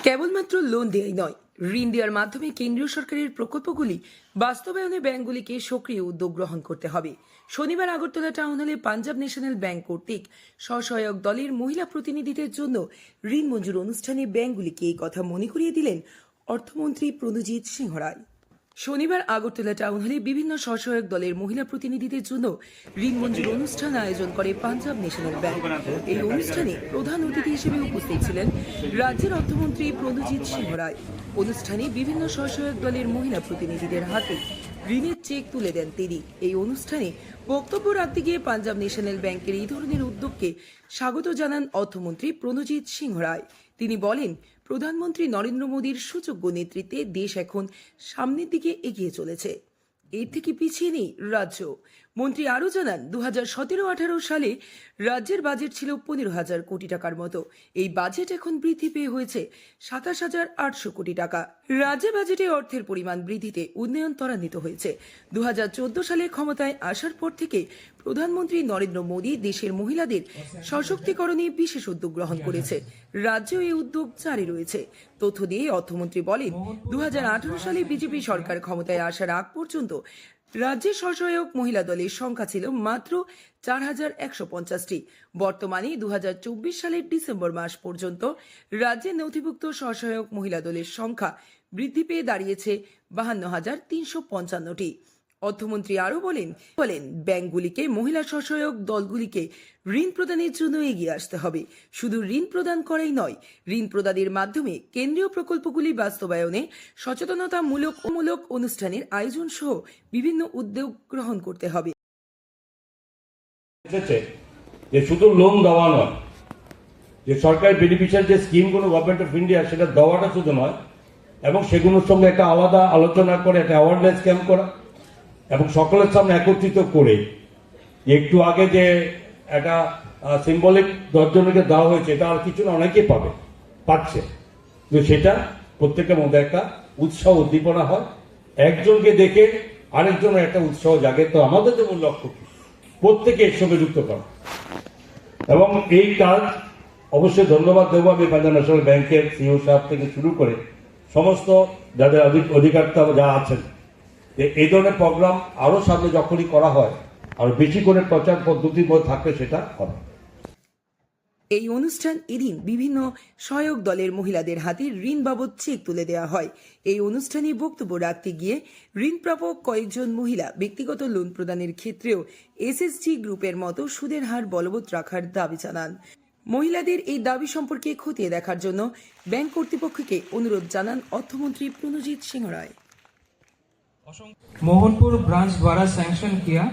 কেবলমাত্র লোন দেয়াই নয়, ঋণ দেওয়ার মাধ্যমে কেন্দ্রীয় সরকারের প্রকল্পগুলি বাস্তবায়নে ব্যাংকগুলিকে সক্রিয় উদ্যোগ গ্রহণ করতে হবে। শনিবার আগরতলা টাউন হলে পাঞ্জাব ন্যাশনাল ব্যাংক কর্তৃক স্বসহায়ক দলের মহিলা প্রতিনিধিদের জন্য ঋণ মঞ্জুর অনুষ্ঠানে ব্যাংকগুলিকে এই কথা মনে করিয়ে দিলেন অর্থমন্ত্রী প্রণজিৎ সিংহ রায়। শনিবার আগরতলা টাউন হলে বিভিন্ন স্বসহায়ক দলের মহিলা প্রতিনিধিদের জন্য ঋণ মঞ্জুর অনুষ্ঠান আয়োজন করে পাঞ্জাব ন্যাশনাল ব্যাংক। এই অনুষ্ঠানে প্রধান অতিথি হিসেবে উপস্থিত ছিলেন রাজ্যের অর্থমন্ত্রী প্রণজিৎ সিংহ রায়। অনুষ্ঠানে বিভিন্ন স্বসহায়ক দলের মহিলা প্রতিনিধিদের হাতে ঋণের চেক তুলে দেন তিনি। এই অনুষ্ঠানে বক্তব্য রাখতে গিয়ে পাঞ্জাব ন্যাশনাল ব্যাংকের এই ধরনের উদ্যোগকে স্বাগত জানান অর্থমন্ত্রী প্রণজিৎ সিংহ রায়। তিনি বলেন, প্রধানমন্ত্রী নরেন্দ্র মোদীর সুযোগ্য নেতৃত্বে দেশ এখন সামনের দিকে এগিয়ে চলেছে, এর থেকে পিছিয়ে নেই রাজ্য। মন্ত্রী আরও জানান, 2017-18 সালে রাজ্যের বাজেট ছিল 15,000 কোটি টাকার মতো। এই বাজেট এখন বৃদ্ধি পেয়ে হয়েছে 27,800 কোটি টাকা। রাজ্য বাজেটে অর্থের পরিমাণ বৃদ্ধিতে উন্নয়ন ত্বরান্বিত হয়েছে। 2014 সালে ক্ষমতায় আসার পর থেকে প্রধানমন্ত্রী নরেন্দ্র মোদী দেশের মহিলাদের সশক্তিকরণে বিশেষ উদ্যোগ গ্রহণ করেছে। রাজ্যেও এই উদ্যোগ জারি রয়েছে। তথ্য দিয়ে অর্থমন্ত্রী বলেন, 2018 সালে বিজেপি সরকার ক্ষমতায় আসার আগ পর্যন্ত রাজ্যের স্বসহায়ক মহিলা দলের সংখ্যা ছিল মাত্র 4,150টি। বর্তমানে 2024 সালের ডিসেম্বর মাস পর্যন্ত রাজ্যের নথিভুক্ত স্বসহায়ক মহিলা দলের সংখ্যা বৃদ্ধি পেয়ে দাঁড়িয়েছে 52,355টি। অর্থমন্ত্রী আরও বলেন, ব্যাংকগুলিকে মহিলা স্বসহায়ক দলগুলিকে ঋণ প্রদানের জন্য এগিয়ে আসতে হবে। শুধু ঋণ প্রদান করাই নয়, ঋণ প্রদানের মাধ্যমে কেন্দ্রীয় প্রকল্পগুলি বাস্তবায়নে সচেতনতামূলক অনুষ্ঠানের আয়োজন সহ বিভিন্ন উদ্যোগ গ্রহণ করতে হবে। যে শুধু লোন দেওয়া নয়, যে সরকারি বেনিফিশিয়ারি যে স্কিমগুলো গভর্নমেন্ট অফ ইন্ডিয়া, সেটা দেওয়াটা শুধু নয়, এবং সেগুলোর সঙ্গে একটা আলাদা আলোচনা করে একটা অ্যাওয়ারনেস ক্যাম্প করা এবং সকলের সামনে একত্রিত করে একটু আগে যে একটা সিম্বলিক 10 জনকে দেওয়া হয়েছে, এটা আর কিছু না, অনেকেই পাচ্ছে, কিন্তু সেটা প্রত্যেকের মধ্যে একটা উৎসাহ উদ্দীপনা হয়, একজনকে দেখে আরেকজনের একটা উৎসাহ জাগে। তো আমাদের যে মূল লক্ষ্য কি, প্রত্যেকে এর সঙ্গে যুক্ত করা। এবং এই কাজ অবশ্যই ধন্যবাদ দেবো আমি পাঞ্জাব ন্যাশনাল ব্যাংকের সিইও সাহেব থেকে শুরু করে সমস্ত যাদের অধিকর্তা যা আছেন। এই ধরনের প্রোগ্রাম আরো সামনে যখনই করা হয়, আরো বেশি করে প্রচার পদ্ধতির মধ্যে থাকলে সেটা হবে। এই অনুষ্ঠান এদিন বিভিন্ন সহায়ক দলের মহিলাদের হাতে ঋণ বাবদ চেক তুলে দেওয়া হয়। এই অনুষ্ঠানে বক্তব্য রাখতে গিয়ে ঋণ প্রাপক কয়েকজন মহিলা ব্যক্তিগত লোন প্রদানের ক্ষেত্রেও এসএসজি গ্রুপের মতো সুদের হার বলবৎ রাখার দাবি জানান। মহিলাদের এই দাবি সম্পর্কে খতিয়ে দেখার জন্য ব্যাংক কর্তৃপক্ষকে অনুরোধ জানান অর্থমন্ত্রী প্রণজিৎ সিংহ राय। मोहनपुर ब्रांच द्वारा सैंक्शन किया